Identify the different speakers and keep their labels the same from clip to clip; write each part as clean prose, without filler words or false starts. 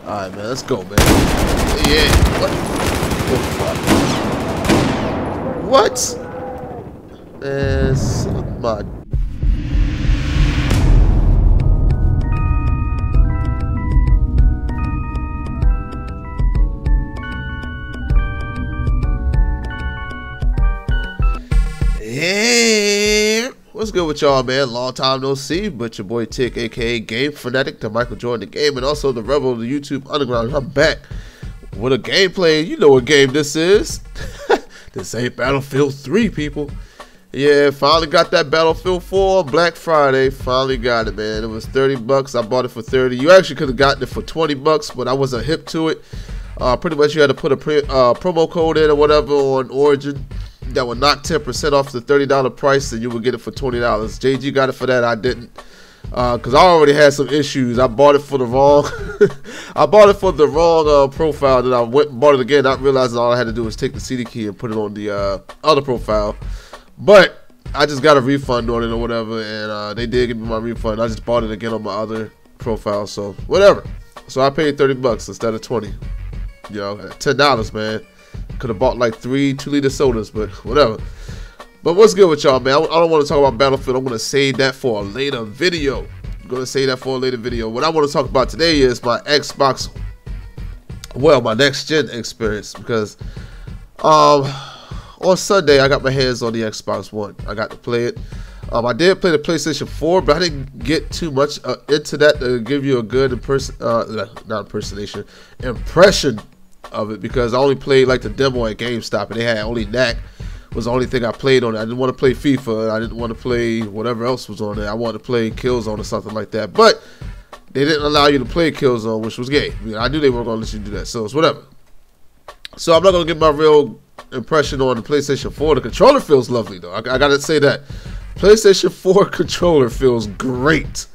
Speaker 1: Alright, man, let's go, man. Yeah. What? Man, my. Hey, what's good with y'all, man? Long time no see, but your boy Tick, aka Game Fanatic, the Michael Jordan the game, and also the Rebel of the YouTube Underground. I'm back with a gameplay. You know what game this is. This ain't Battlefield 3, people. Yeah, finally got that Battlefield 4 Black Friday. Finally got it, man. It was 30 bucks. I bought it for 30. You actually could have gotten it for 20 bucks, but I wasn't hip to it. Pretty much you had to put a promo code in or whatever on Origin that would knock 10% off the $30 price, and you would get it for $20. JG got it for that. I didn't, because I already had some issues. I bought it for the wrong profile. Then I went and bought it again, not realizing all I had to do was take the CD key and put it on the other profile. But I just got a refund on it or whatever, and they did give me my refund. I just bought it again on my other profile, so whatever. So I paid 30 bucks instead of 20. You know, $10, man. Could have bought like 3 2-liter sodas, but whatever. But what's good with y'all, man? I don't want to talk about Battlefield. I'm going to save that for a later video. What I want to talk about today is my Xbox, well, my next gen experience, because on Sunday I got my hands on the Xbox One. I got to play it. I did play the PlayStation 4, but I didn't get too much into that to give you a good impression of it, because I only played like the demo at GameStop, and they had only NAC was the only thing I played on it. I didn't want to play FIFA. I didn't want to play whatever else was on there. I wanted to play Killzone or something like that, but they didn't allow you to play Killzone, which was gay. I mean, I knew they weren't going to let you do that, so it's whatever. So I'm not going to get my real impression on the PlayStation 4. The controller feels lovely, though. I got to say that. PlayStation 4 controller feels great.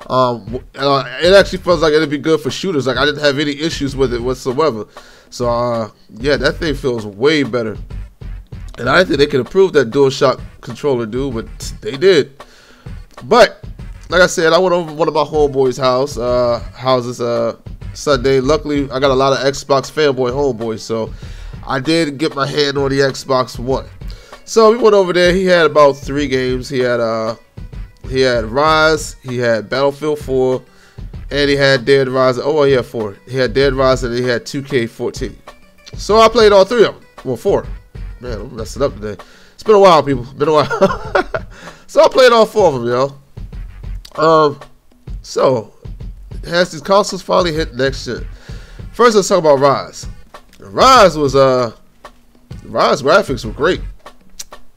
Speaker 1: It actually feels like it'd be good for shooters. Like, I didn't have any issues with it whatsoever. So yeah, that thing feels way better. And I didn't think they could improve that DualShock controller, dude, but they did. But like I said, I went over to one of my homeboys' houses Sunday. Luckily, I got a lot of Xbox fanboy homeboys, so I did get my hand on the Xbox One. So we went over there. He had about 3 games. He had Rise, he had Battlefield 4, and he had Dead Rise. Oh, well, he had 4. He had Dead Rise, and he had 2K14. So I played all 3 of them. Well, 4. Man, I'm messing up today. It's been a while, people. Been a while. So I played all 4 of them, yo. So has these consoles finally hit next gen? First, let's talk about Rise. Rise graphics were great.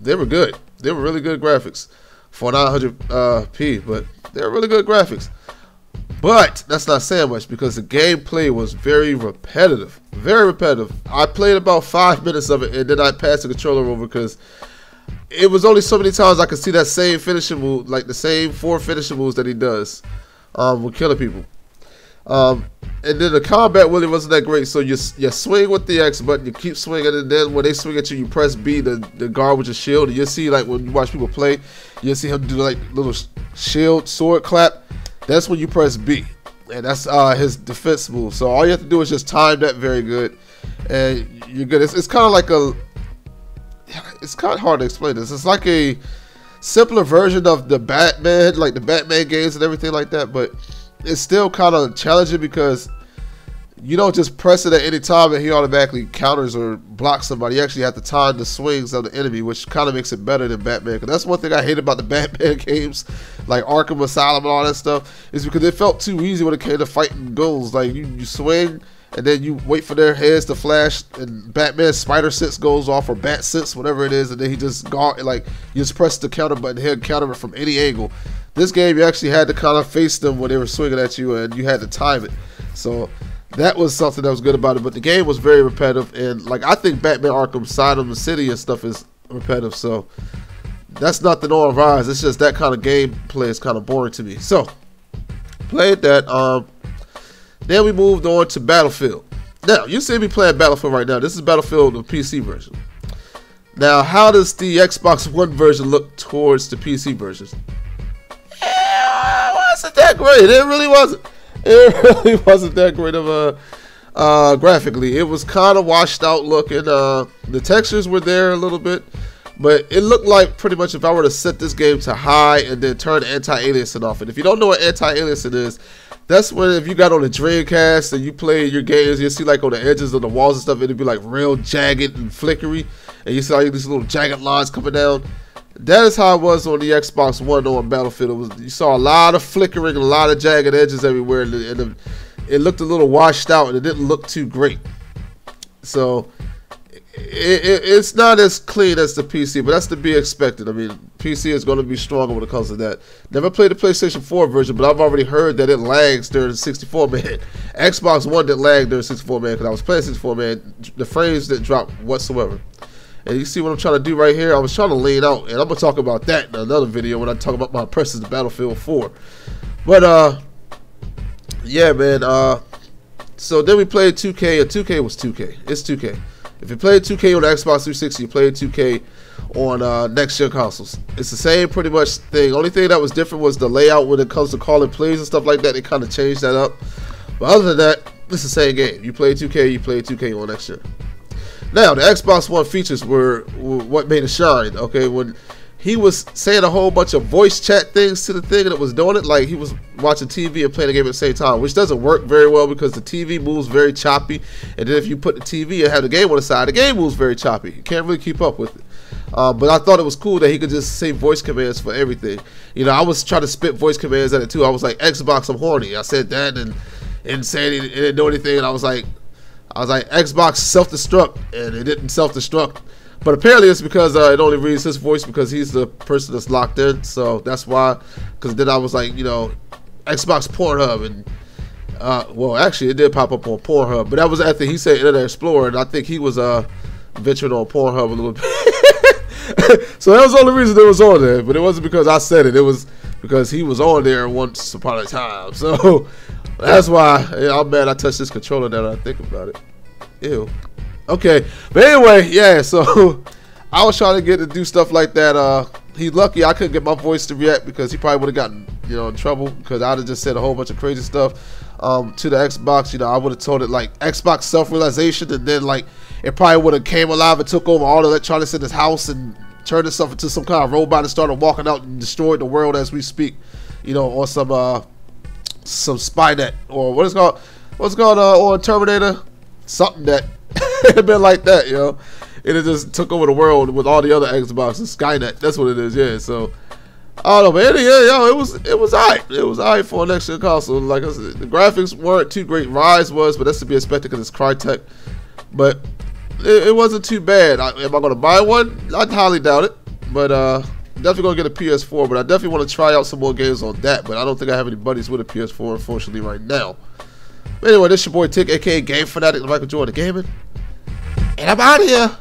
Speaker 1: They were good. They were really good graphics for 900p, but they're really good graphics. But that's not saying much, because the gameplay was very repetitive. Very repetitive. I played about 5 minutes of it, and then I passed the controller over, because it was only so many times I could see that same finishing move, like the same 4 finishing moves that he does with killing people. And then the combat really wasn't that great. So you swing with the X button, you keep swinging, and then when they swing at you, you press B to guard with your shield. And you see, like, when you watch people play, you see him do like little shield sword clap. That's when you press B, and that's his defense move. So all you have to do is just time that very good, and you're good. It's kind of like it's kind of hard to explain this. It's like a simpler version of the Batman, like the Batman games and everything like that, but it's still kind of challenging, because you don't just press it at any time and he automatically counters or blocks somebody. You actually have to time the swings of the enemy, which kind of makes it better than Batman. Because that's one thing I hate about the Batman games, like Arkham Asylum and all that stuff, is because it felt too easy when it came to fighting goals. Like you swing, and then you wait for their heads to flash, and Batman's spider sense goes off, or bat sense, whatever it is, and then he just you just press the counter button, he'll counter it from any angle. This game, you actually had to kind of face them when they were swinging at you, and you had to time it. So that was something that was good about it. But the game was very repetitive, and like, I think Batman Arkham Asylum, the city and stuff is repetitive. So that's not the norm Rise. It's just that kind of gameplay is kind of boring to me. So played that. Then we moved on to Battlefield. Now, you see me playing Battlefield right now. This is Battlefield, the PC version. Now, how does the Xbox One version look towards the PC version? It wasn't that great. It really wasn't. It really wasn't that great of a graphically. It was kind of washed out looking. The textures were there a little bit, but it looked like pretty much if I were to set this game to high and then turn anti-aliasing off. And if you don't know what anti-aliasing is, that's when if you got on a Dreamcast and you play your games, you see like on the edges of the walls and stuff, it'd be like real jagged and flickery, and you see like these little jagged lines coming down. That is how it was on the Xbox One on Battlefield. You saw a lot of flickering, a lot of jagged edges everywhere, and it looked a little washed out, and it didn't look too great. So it's not as clean as the PC, but that's to be expected. I mean, PC is going to be stronger when it comes to that. Never played the PlayStation 4 version, but I've already heard that it lags during 64-man. Xbox One didn't lag during 64-man because I was playing 64-man. The frames didn't drop whatsoever. And you see what I'm trying to do right here? I was trying to lean out, and I'm going to talk about that in another video when I talk about my impressions of Battlefield 4. But, yeah, man. So then we played 2K, and 2K was 2K. It's 2K. If you played 2K on the Xbox 360, you played 2K on next-gen consoles. It's the same pretty much thing. Only thing that was different was the layout when it comes to calling plays and stuff like that. They kind of changed that up. But other than that, it's the same game. You played 2K, you played 2K on next-gen. Now, the Xbox One features were what made it shine, okay? When he was saying a whole bunch of voice chat things to the thing and it was doing it like he was watching TV and playing the game at the same time, which doesn't work very well because the TV moves very choppy. And then if you put the TV and have the game on the side, the game moves very choppy. You can't really keep up with it. But I thought it was cool that he could just say voice commands for everything. You know, I was trying to spit voice commands at it too. I was like, Xbox, I'm horny. I said that and said it didn't do anything. And I was like, Xbox self-destruct, and it didn't self-destruct. But apparently it's because it only reads his voice because he's the person that's locked in. So that's why. Because then I was like, you know, Xbox Pornhub, and well, actually it did pop up on Pornhub, but that was after he said Internet Explorer, and I think he was venturing on Pornhub a little bit. So that was the only reason it was on there. But it wasn't because I said it. It was because he was on there once upon a time. So that's why I'm mad I touched this controller now that I think about it. Ew. Okay, but anyway, yeah, so I was trying to get to do stuff like that. He's lucky I couldn't get my voice to react because he probably would have gotten, you know, in trouble because I'd have just said a whole bunch of crazy stuff to the Xbox. You know, I would have told it like Xbox self-realization, and then like it probably would have came alive and took over all the electronics in his house and turned itself into some kind of robot and started walking out and destroyed the world as we speak. You know, or some Spynet or what's called on Terminator, something that it'd been like that, you know. It just took over the world with all the other Xboxes, Skynet. That's what it is, yeah. So I don't know, man. Yeah, yo, it was alright. It was alright for a next gen console. Like I said, the graphics weren't too great. Rise was, but that's to be expected because it's Crytek. But it wasn't too bad. Am I gonna buy one? I highly doubt it. But definitely gonna get a PS4. But I definitely want to try out some more games on that. But I don't think I have any buddies with a PS4, unfortunately, right now. But anyway, this your boy Tick, aka Game Fanatic, Michael Jordan Gaming, and I'm out of here.